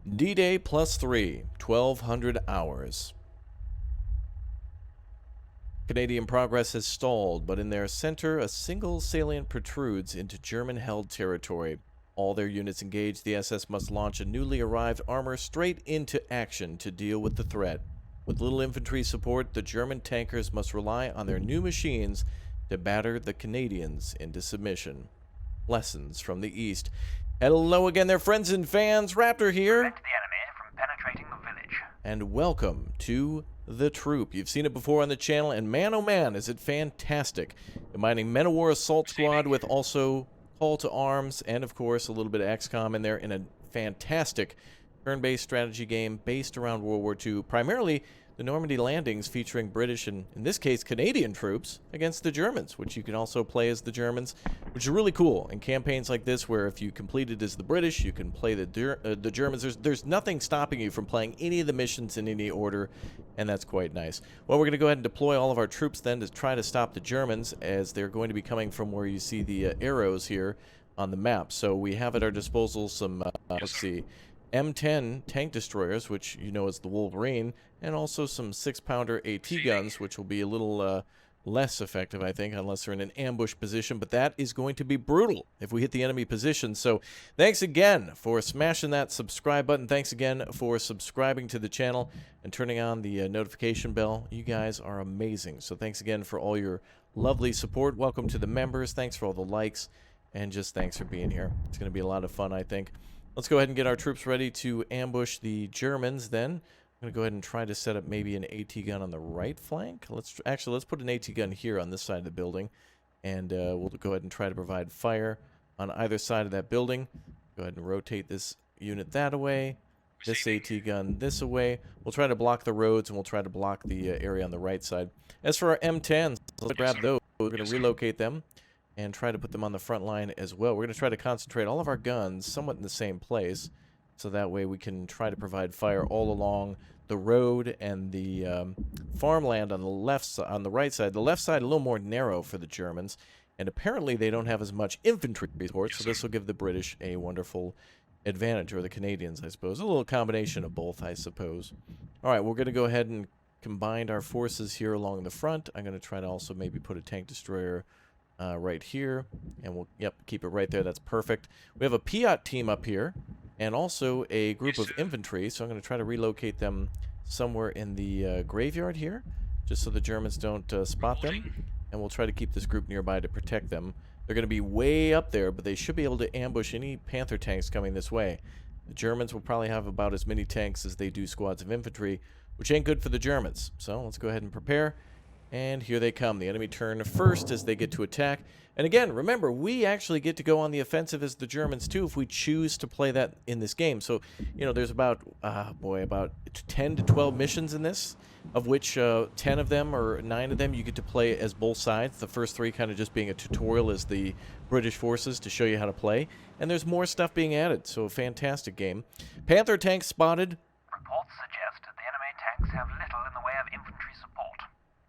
D-Day +3, 1,200 hours. Canadian progress has stalled, but in their center, a single salient protrudes into German-held territory. All their units engaged, the SS must launch a newly arrived armor straight into action to deal with the threat. With little infantry support, the German tankers must rely on their new machines to batter the Canadians into submission. Lessons from the East. Hello again there, friends and fans. Raptor here. Prevent the enemy from penetrating the village. And welcome to The Troop. You've seen it before on the channel, and man oh man, is it fantastic. Combining Men of War Assault Squad with also Call to Arms, and of course a little bit of XCOM in there in a fantastic turn-based strategy game based around World War II, primarily the Normandy landings featuring British and, in this case, Canadian troops against the Germans, which you can also play as the Germans, which is really cool in campaigns like this where if you complete it as the British, you can play the Germans. There's nothing stopping you from playing any of the missions in any order, and that's quite nice. Well, we're going to go ahead and deploy all of our troops then to try to stop the Germans, as they're going to be coming from where you see the arrows here on the map. So we have at our disposal some, let's see, M10 tank destroyers, which you know is the Wolverine, and also some 6-pounder AT guns, which will be a little less effective, I think, unless they're in an ambush position, but that is going to be brutal if we hit the enemy position. So thanks again for smashing that subscribe button. Thanks again for subscribing to the channel and turning on the notification bell. You guys are amazing. So thanks again for all your lovely support. Welcome to the members. Thanks for all the likes, and just thanks for being here. It's going to be a lot of fun, I think. Let's go ahead and get our troops ready to ambush the Germans then. I'm going to go ahead and try to set up maybe an AT gun on the right flank. Let's put an AT gun here on this side of the building, and we'll go ahead and try to provide fire on either side of that building. Go ahead and rotate this unit that way, this AT gun this away. We'll try to block the roads, and we'll try to block the area on the right side. As for our M10s, let's grab those. We're going to relocate them and try to put them on the front line as well. We're going to try to concentrate all of our guns somewhat in the same place, so that way we can try to provide fire all along the road and the farmland on the right side. The left side a little more narrow for the Germans, and apparently they don't have as much infantry support, so this will give the British a wonderful advantage, or the Canadians, I suppose. A little combination of both, I suppose. All right, we're going to go ahead and combine our forces here along the front. I'm going to try to also maybe put a tank destroyer right here, and we'll keep it right there. That's perfect. We have a Piat team up here and also a group of infantry, so I'm going to try to relocate them somewhere in the graveyard here, just so the Germans don't spot them, and we'll try to keep this group nearby to protect them. They're going to be way up there, but they should be able to ambush any Panther tanks coming this way. The Germans will probably have about as many tanks as they do squads of infantry, which ain't good for the Germans. So let's go ahead and prepare. And here they come. The enemy turn first as they get to attack. And again, remember, we actually get to go on the offensive as the Germans too if we choose to play that in this game. So, you know, there's about, about 10 to 12 missions in this, of which 10 of them or 9 of them you get to play as both sides. The first 3 kind of just being a tutorial as the British forces to show you how to play. And there's more stuff being added, so a fantastic game. Panther tanks spotted. Reports suggest that the enemy tanks have little in the way of infantry support.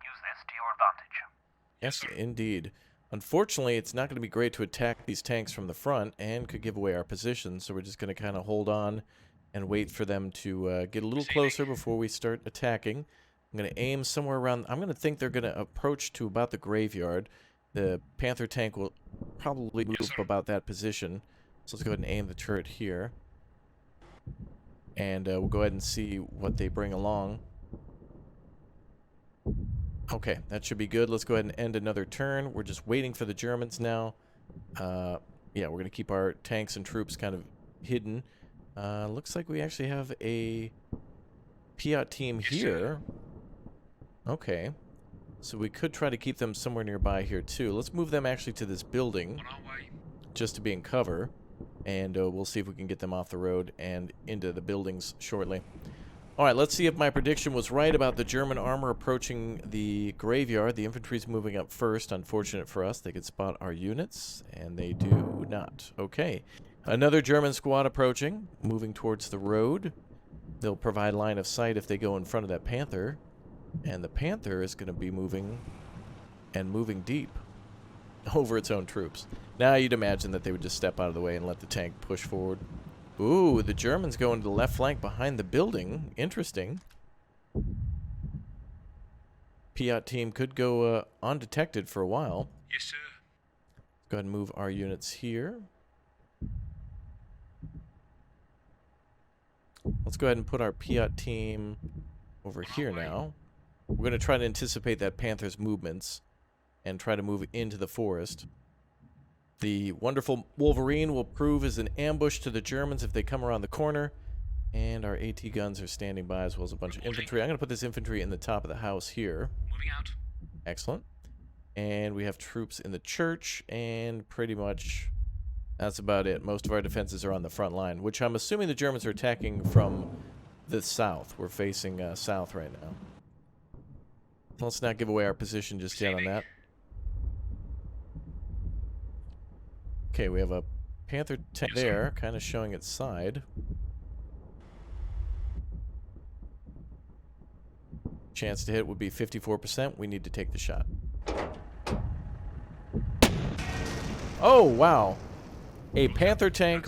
Use this to your advantage. Yes, indeed. Unfortunately, it's not going to be great to attack these tanks from the front and could give away our position, so we're just going to kind of hold on and wait for them to get a little closer before we start attacking. I'm going to aim somewhere around... I'm going to think they're going to approach to about the graveyard. The Panther tank will probably move about that position. So let's go ahead and aim the turret here. And we'll go ahead and see what they bring along. Okay, that should be good. Let's go ahead and end another turn. We're just waiting for the Germans now. Yeah, we're going to keep our tanks and troops kind of hidden. Looks like we actually have a Piat team here. Okay. So we could try to keep them somewhere nearby here too. Let's move them actually to this building just to be in cover. And we'll see if we can get them off the road and into the buildings shortly. Alright, let's see if my prediction was right about the German armor approaching the graveyard. The infantry's moving up first. Unfortunate for us, they could spot our units, and they do not. Okay. Another German squad approaching, moving towards the road. They'll provide line of sight if they go in front of that Panther. And the Panther is going to be moving, and moving deep, over its own troops. Now you'd imagine that they would just step out of the way and let the tank push forward. Ooh, the Germans go into the left flank behind the building. Interesting. Piat team could go undetected for a while. Yes, sir. Go ahead and move our units here. Let's go ahead and put our Piat team over here now. We're going to try to anticipate that Panther's movements and try to move into the forest. The wonderful Wolverine will prove as an ambush to the Germans if they come around the corner. And our AT guns are standing by, as well as a bunch of infantry. I'm going to put this infantry in the top of the house here. Moving out. Excellent. And we have troops in the church, and pretty much that's about it. Most of our defenses are on the front line, which I'm assuming the Germans are attacking from the south. We're facing south right now. Let's not give away our position just yet on that. Okay, we have a Panther tank there, kind of showing its side. Chance to hit would be 54%. We need to take the shot. Oh, wow. A Panther tank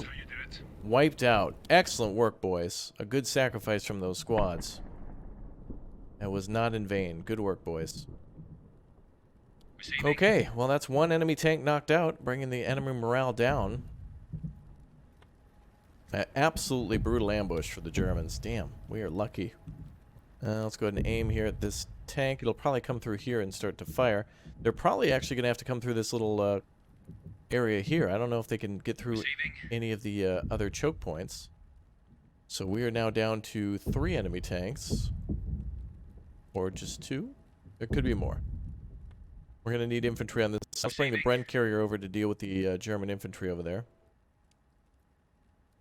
wiped out. Excellent work, boys. A good sacrifice from those squads. That was not in vain. Good work, boys. Okay, well, that's one enemy tank knocked out, bringing the enemy morale down. An absolutely brutal ambush for the Germans. Damn, we are lucky. Let's go ahead and aim here at this tank. It'll probably come through here and start to fire. They're probably actually going to have to come through this little area here. I don't know if they can get through any of the other choke points. So we are now down to 3 enemy tanks. Or just 2? There could be more. We're going to need infantry on this. Let's bring the Bren carrier over to deal with the German infantry over there.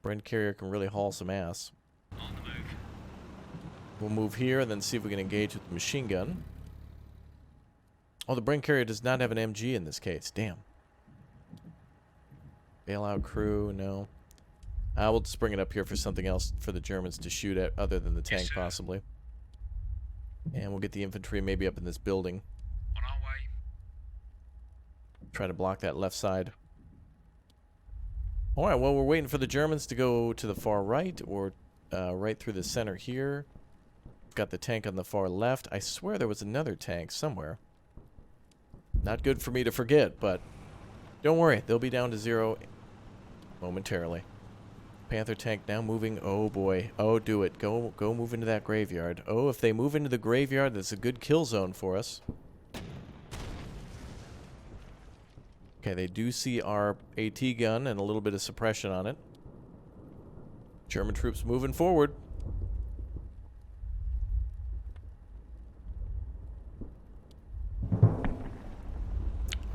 Bren carrier can really haul some ass. On the move. We'll move here and then see if we can engage with the machine gun. Oh, the Bren carrier does not have an MG in this case. Damn. Bailout crew, no. We'll just bring it up here for something else for the Germans to shoot at other than the tank, possibly. And we'll get the infantry maybe up in this building. On our way. Try to block that left side. Alright, well, we're waiting for the Germans to go to the far right or right through the center here. Got the tank on the far left. I swear there was another tank somewhere. Not good for me to forget, but don't worry. They'll be down to 0 momentarily. Panther tank now moving. Oh, boy. Oh, do it. Go move into that graveyard. Oh, if they move into the graveyard, that's a good kill zone for us. Okay, they do see our AT gun and a little bit of suppression on it. German troops moving forward.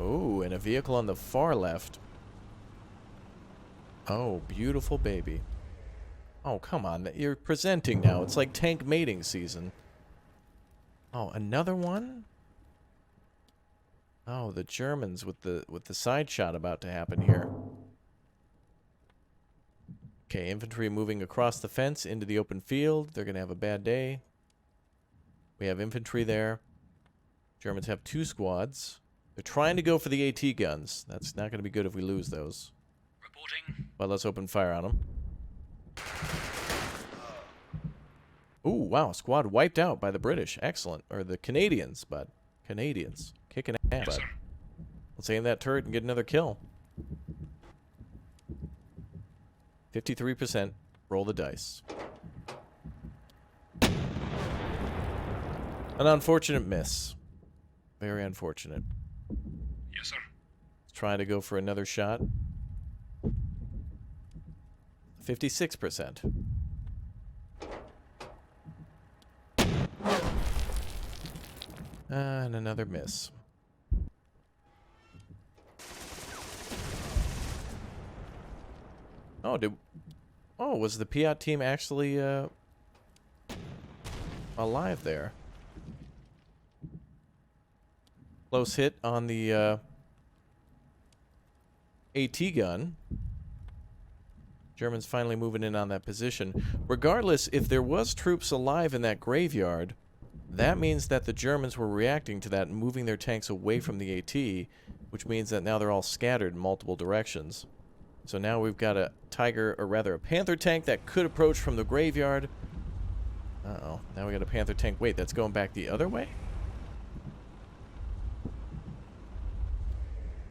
Oh, and a vehicle on the far left. Oh, beautiful baby. Oh, come on. You're presenting now. It's like tank mating season. Oh, another one? Oh, the Germans with the side shot about to happen here. Okay, infantry moving across the fence into the open field. They're going to have a bad day. We have infantry there. Germans have 2 squads. They're trying to go for the AT guns. That's not going to be good if we lose those. Reporting. But let's open fire on them. Ooh, wow. Squad wiped out by the British. Excellent. Or the Canadians, but Canadians. Kicking ass. Yes, sir. Let's aim that turret and get another kill. 53%. Roll the dice. An unfortunate miss. Very unfortunate. Yes, sir. Let's try to go for another shot. 56%. And another miss. Oh, was the Piat team actually alive there? Close hit on the AT gun. Germans finally moving in on that position. Regardless, if there was troops alive in that graveyard, that means that the Germans were reacting to that and moving their tanks away from the AT, which means that now they're all scattered in multiple directions. So now we've got a Tiger, or rather a Panther tank that could approach from the graveyard. Uh-oh. Now we got a Panther tank. Wait, that's going back the other way?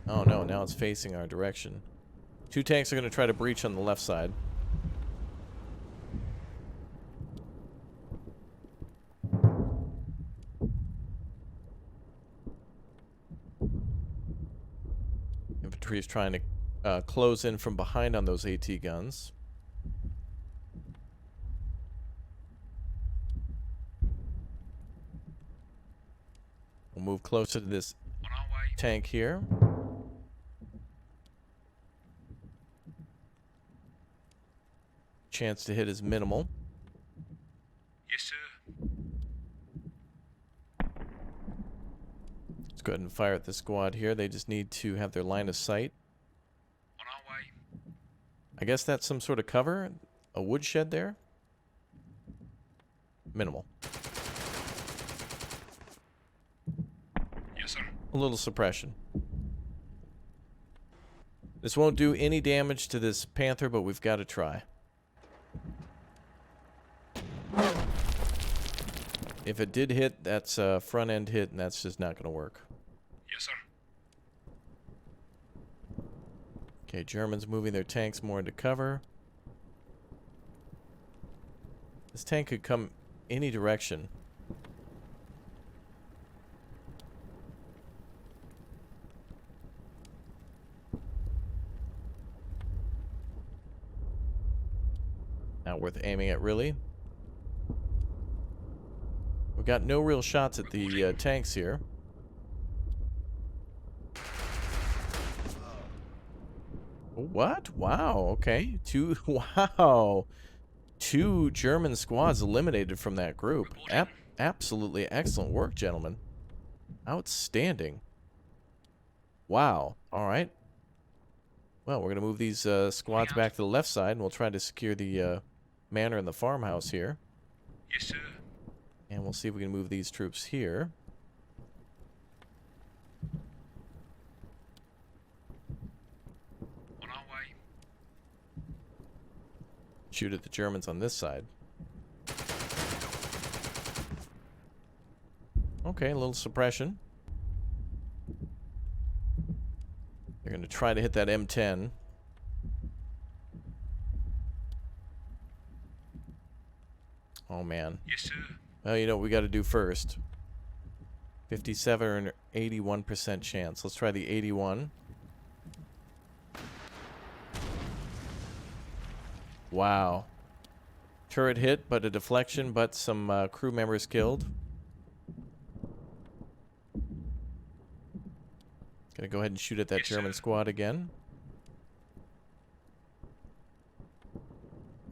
Oh no, now it's facing our direction. 2 tanks are going to try to breach on the left side. Infantry is trying to close in from behind on those AT guns. We'll move closer to this On our way. tank here. Chance to hit is minimal. Yes, sir. Let's go ahead and fire at the squad here. They just need to have their line of sight. On our way. I guess that's some sort of cover. A woodshed there. Minimal. Yes, sir. A little suppression. This won't do any damage to this Panther, but we've got to try. If it did hit, that's a front end hit, and that's just not going to work. Yes, sir. Okay, Germans moving their tanks more into cover. This tank could come any direction. Not worth aiming at, really. We've got no real shots at the tanks here. What? Wow, okay. Wow. 2 German squads eliminated from that group. Absolutely excellent work, gentlemen. Outstanding. Wow. All right. Well, we're going to move these squads back to the left side, and we'll try to secure the manor and the farmhouse here. Yes, sir. And we'll see if we can move these troops here. On our way. Shoot at the Germans on this side. Okay, a little suppression. They're going to try to hit that M10. Oh, man. Yes, sir. Well, you know what we got to do first. 57 or 81% chance. Let's try the 81. Wow. Turret hit, but a deflection, but some crew members killed. Gonna go ahead and shoot at that Yes, German sir. squad again.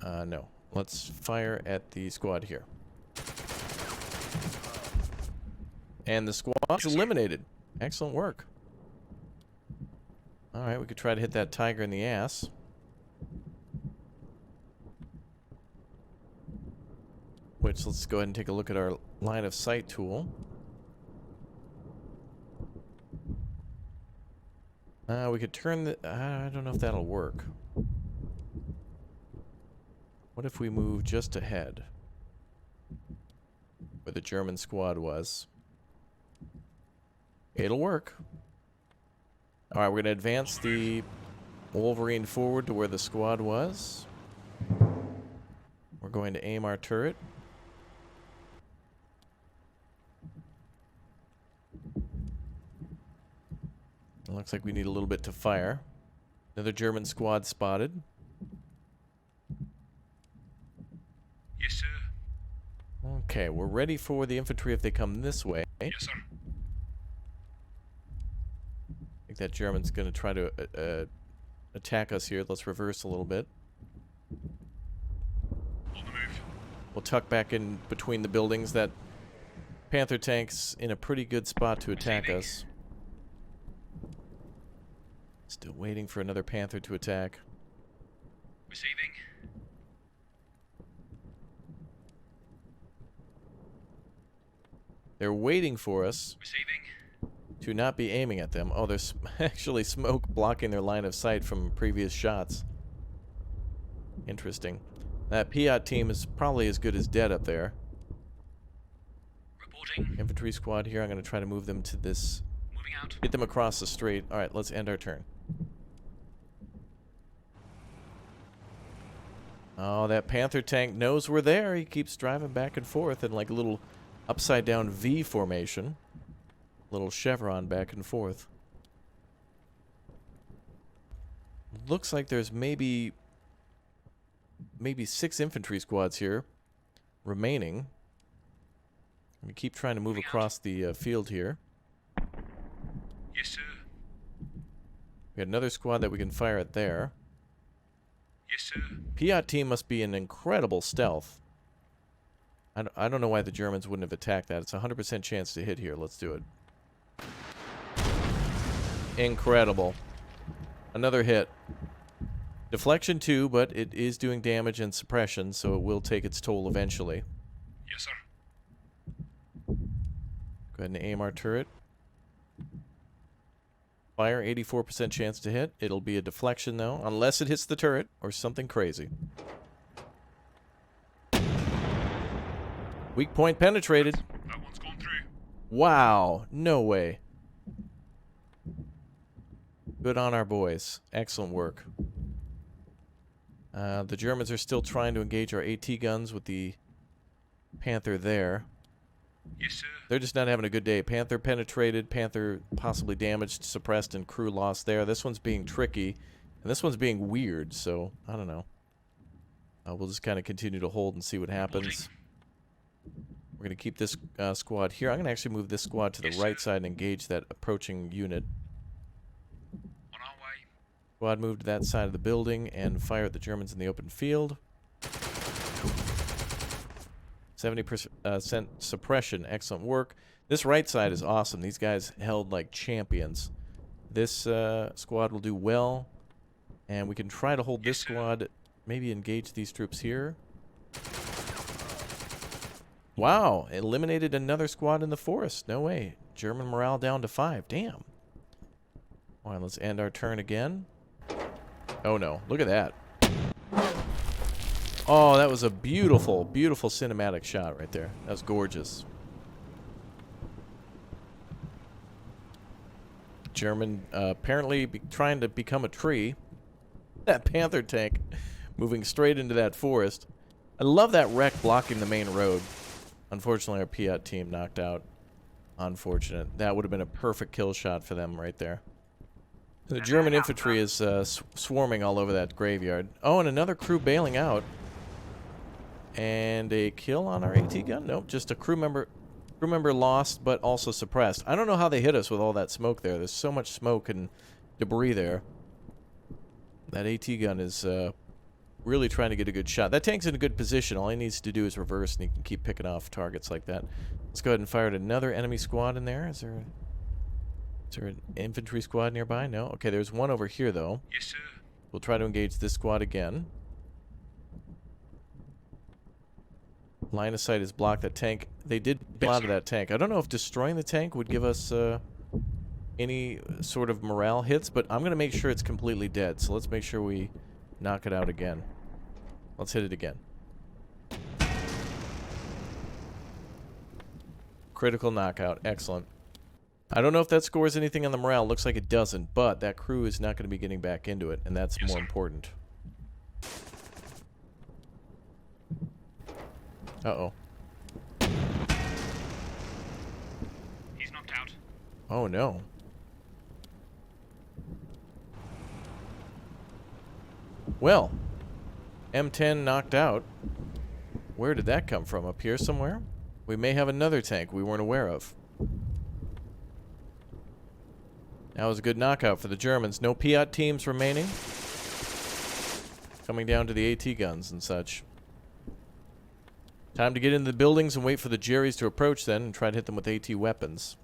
No. Let's fire at the squad here. And the squad's eliminated. Excellent work. Alright, we could try to hit that Tiger in the ass. Which, let's go ahead and take a look at our line of sight tool. We could turn the... I don't know if that'll work. What if we move just ahead? Where the German squad was. It'll work. Alright, we're going to advance the Wolverine forward to where the squad was. We're going to aim our turret. It looks like we need a little bit to fire. Another German squad spotted. Yes, sir. Okay, we're ready for the infantry if they come this way. Yes, sir. I think that German's going to try to attack us here. Let's reverse a little bit. On the move. We'll tuck back in between the buildings. That Panther tank's in a pretty good spot to attack us. Still waiting for another Panther to attack. Receiving. They're waiting for us Receiving. to not be aiming at them. Oh, there's actually smoke blocking their line of sight from previous shots. Interesting. That Piat team is probably as good as dead up there. Reporting. Infantry squad here. I'm going to try to move them to this. Moving out. Get them across the street. Alright, let's end our turn. Oh, that Panther tank knows we're there. He keeps driving back and forth in like a little upside-down V formation. Little chevron back and forth. Looks like there's maybe 6 infantry squads here remaining. We keep trying to move across the field here. Yes, sir. We got another squad that we can fire at there. Yes, sir. Piat team must be in incredible stealth. I don't know why the Germans wouldn't have attacked that. It's a 100% chance to hit here. Let's do it. Incredible. Another hit. Deflection 2, but it is doing damage and suppression, so it will take its toll eventually. Yes, sir. Go ahead and aim our turret. Fire, 84% chance to hit. It'll be a deflection, though, unless it hits the turret or something crazy. Weak point penetrated. That one's gone through. Wow. No way. Good on our boys. Excellent work. The Germans are still trying to engage our AT guns with the Panther there. Yes, sir. They're just not having a good day. Panther penetrated, Panther possibly damaged, suppressed, and crew lost there. This one's being tricky, and this one's being weird, so I don't know. We'll just kind of continue to hold and see what happens. We're going to keep this squad here. I'm going to actually move this squad to the right side and engage that approaching unit. On our way. Squad move to that side of the building and fire at the Germans in the open field. 70% suppression. Excellent work. This right side is awesome. These guys held like champions. This squad will do well. And we can try to hold this squad, maybe engage these troops here. Wow, eliminated another squad in the forest. No way. German morale down to 5. Damn. All right, let's end our turn again. Oh no, look at that. Oh, that was a beautiful, beautiful cinematic shot right there. That was gorgeous. German apparently trying to become a tree. That Panther tank moving straight into that forest. I love that wreck blocking the main road. Unfortunately, our Piat team knocked out. Unfortunate. That would have been a perfect kill shot for them right there. The German infantry is swarming all over that graveyard. Oh, and another crew bailing out. And a kill on our AT gun? Nope, just a crew member lost, but also suppressed. I don't know how they hit us with all that smoke there. There's so much smoke and debris there. That AT gun is really trying to get a good shot. That tank's in a good position. All he needs to do is reverse, and he can keep picking off targets like that. Let's go ahead and fire at another enemy squad in there. Is there an infantry squad nearby? No? Okay, there's one over here, though. Yes, sir. We'll try to engage this squad again. Line of sight is blocked. That tank, they did bail out of that tank. I don't know if destroying the tank would give us any sort of morale hits, but I'm going to make sure it's completely dead. So let's make sure we knock it out again. Let's hit it again. Critical knockout. Excellent. I don't know if that scores anything on the morale. Looks like it doesn't, but that crew is not going to be getting back into it, and that's more important. Uh-oh. He's knocked out. Oh, no. Well, M10 knocked out. Where did that come from? Up here somewhere? We may have another tank we weren't aware of. That was a good knockout for the Germans. No Piat teams remaining. Coming down to the AT guns and such. Time to get into the buildings and wait for the Jerrys to approach then and try to hit them with AT weapons.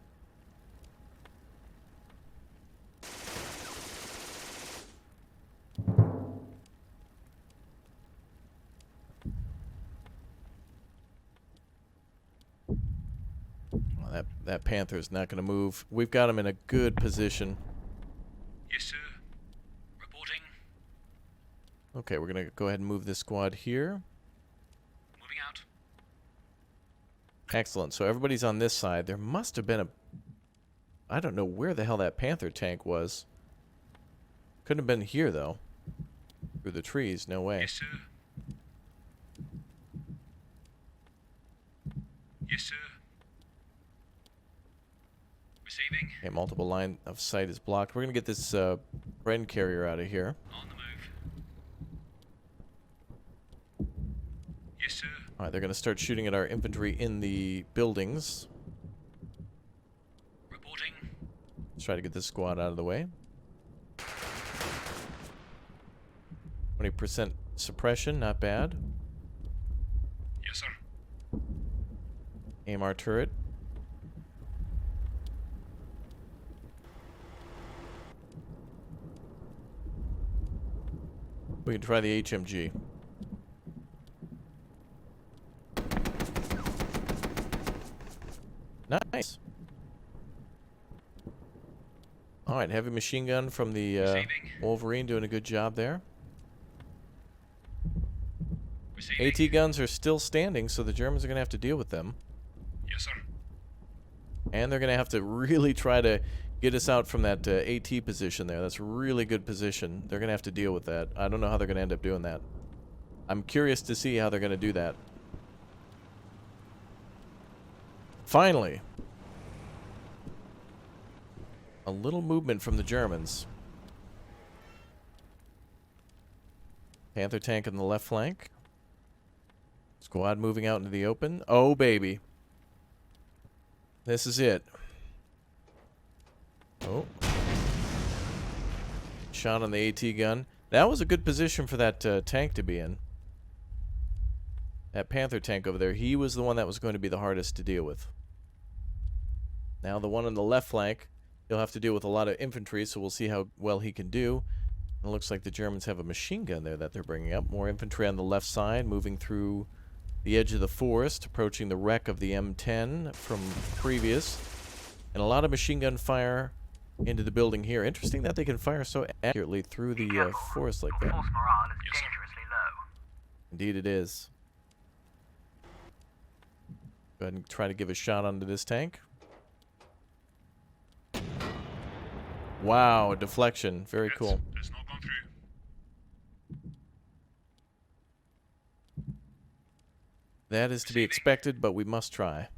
That Panther's not going to move. We've got him in a good position. Yes, sir. Reporting. Okay, we're going to go ahead and move this squad here. Moving out. Excellent. So everybody's on this side. There must have been a... I don't know where the hell that Panther tank was. Couldn't have been here, though. Through the trees. No way. Yes, sir. Yes, sir. Receiving. Okay, multiple line of sight is blocked. We're going to get this Bren carrier out of here. On the move. Yes, sir. All right, they're going to start shooting at our infantry in the buildings. Reporting. Let's try to get this squad out of the way. 20% suppression, not bad. Yes, sir. Aim our turret. We can try the HMG. Nice. All right, heavy machine gun from the Receiving. Wolverine doing a good job there. Receiving. AT guns are still standing, so the Germans are going to have to deal with them. Yes, sir. And they're going to have to really try to get us out from that AT position there. That's a really good position. They're going to have to deal with that. I don't know how they're going to end up doing that. I'm curious to see how they're going to do that. Finally. A little movement from the Germans. Panther tank on the left flank. Squad moving out into the open. Oh, baby. This is it. Oh. Shot on the AT gun. That was a good position for that tank to be in. That Panther tank over there, he was the one that was going to be the hardest to deal with. Now the one on the left flank, he'll have to deal with a lot of infantry, so we'll see how well he can do. It looks like the Germans have a machine gun there that they're bringing up. More infantry on the left side, moving through the edge of the forest, approaching the wreck of the M10 from previous. And a lot of machine gun fire into the building here. Interesting that they can fire so accurately through the forest like Your that. force morale is Yes, sir. dangerously low. Indeed it is. Go ahead and try to give a shot onto this tank. Wow, a deflection. Very Yes, cool. It's not gone through. That is to be expected, but we must try.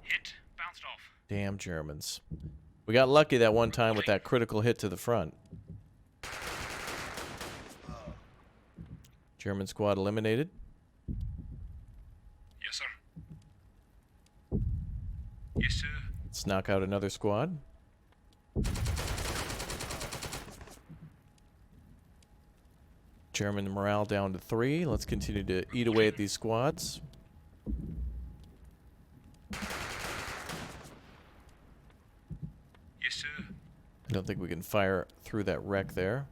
Hit. Bounced off. Damn Germans. We got lucky that one time with that critical hit to the front. German squad eliminated. Yes, sir. Yes, sir. Let's knock out another squad. German morale down to 3. Let's continue to eat away at these squads. Yes, sir. I don't think we can fire through that wreck there.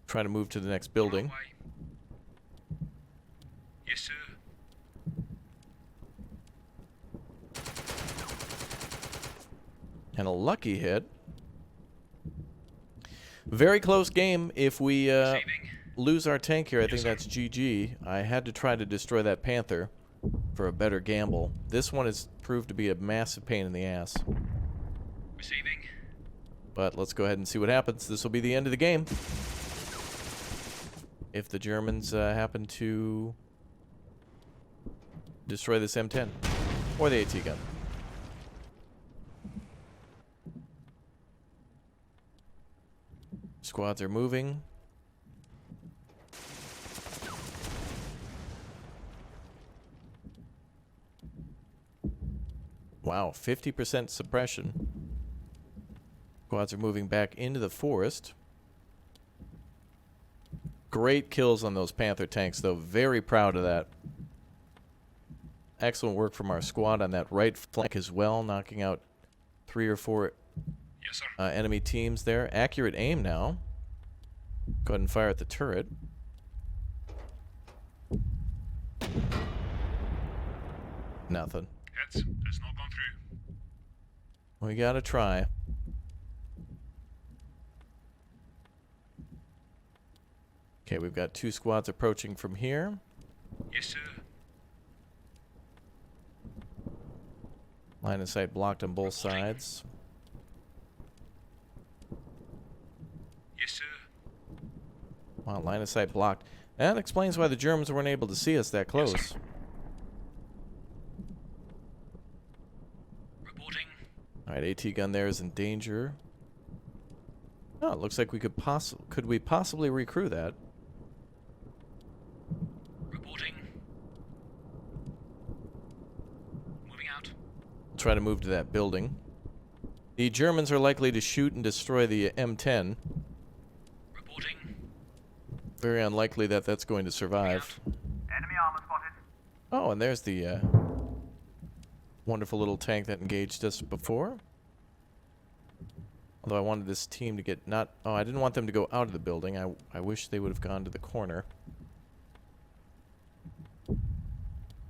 Try to move to the next building. On our way. Yes, sir. And a lucky hit. Very close game. If we Receiving. lose our tank here, I think sir. that's GG. I had to try to destroy that Panther for a better gamble. This one has proved to be a massive pain in the ass. Receiving. But let's go ahead and see what happens. This will be the end of the game. If the Germans happen to destroy this M10 or the AT gun. Squads are moving. Wow, 50% suppression. Squads are moving back into the forest. Great kills on those Panther tanks, though. Very proud of that. Excellent work from our squad on that right flank as well, knocking out 3 or 4 Yes, sir. enemy teams there. Accurate aim now. Go ahead and fire at the turret. Nothing. Hits. It's not gone through. We gotta try. Okay, we've got 2 squads approaching from here. Yes, sir. Line of sight blocked on both sides. Yes, sir. Wow, line of sight blocked. That explains why the Germans weren't able to see us that close. Reporting. Alright, AT gun there is in danger. Oh, it looks like we could possibly recrew that. Reporting. Moving out. Try to move to that building. The Germans are likely to shoot and destroy the M10. Reporting. Very unlikely that that's going to survive. Enemy armor spotted. Oh, and there's the wonderful little tank that engaged us before. Although I wanted this team to get not... Oh, I didn't want them to go out of the building. I wish they would have gone to the corner.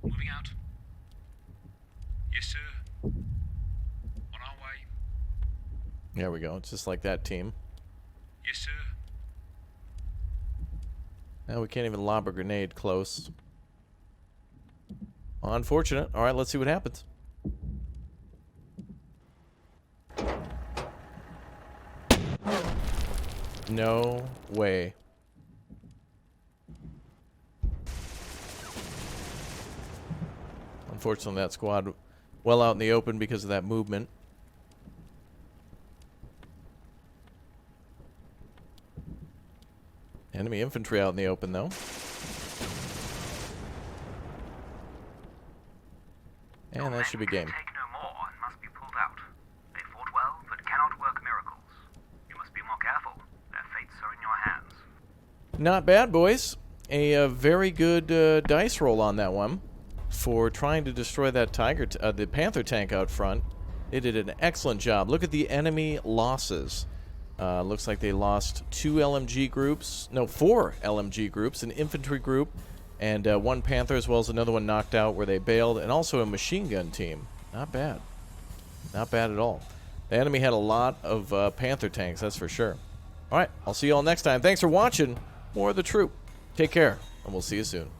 Moving out. Yes, sir. On our way. There we go. It's just like that team. Yes, sir. Now we can't even lob a grenade close. Unfortunate. All right, let's see what happens. No way. Unfortunately, that squad well out in the open because of that movement. Enemy infantry out in the open, though. And that should be game. Take no more and must be pulled out. They fought well, but cannot work miracles. You must be more careful. Their fates are in your hands. Not bad, boys. A very good dice roll on that one for trying to destroy that the Panther tank out front. They did an excellent job. Look at the enemy losses. Looks like they lost 4 LMG groups, an infantry group, and 1 Panther, as well as another one knocked out where they bailed, and also a machine gun team. Not bad. Not bad at all. The enemy had a lot of Panther tanks, that's for sure. All right, I'll see you all next time. Thanks for watching. More of the troop. Take care, and we'll see you soon.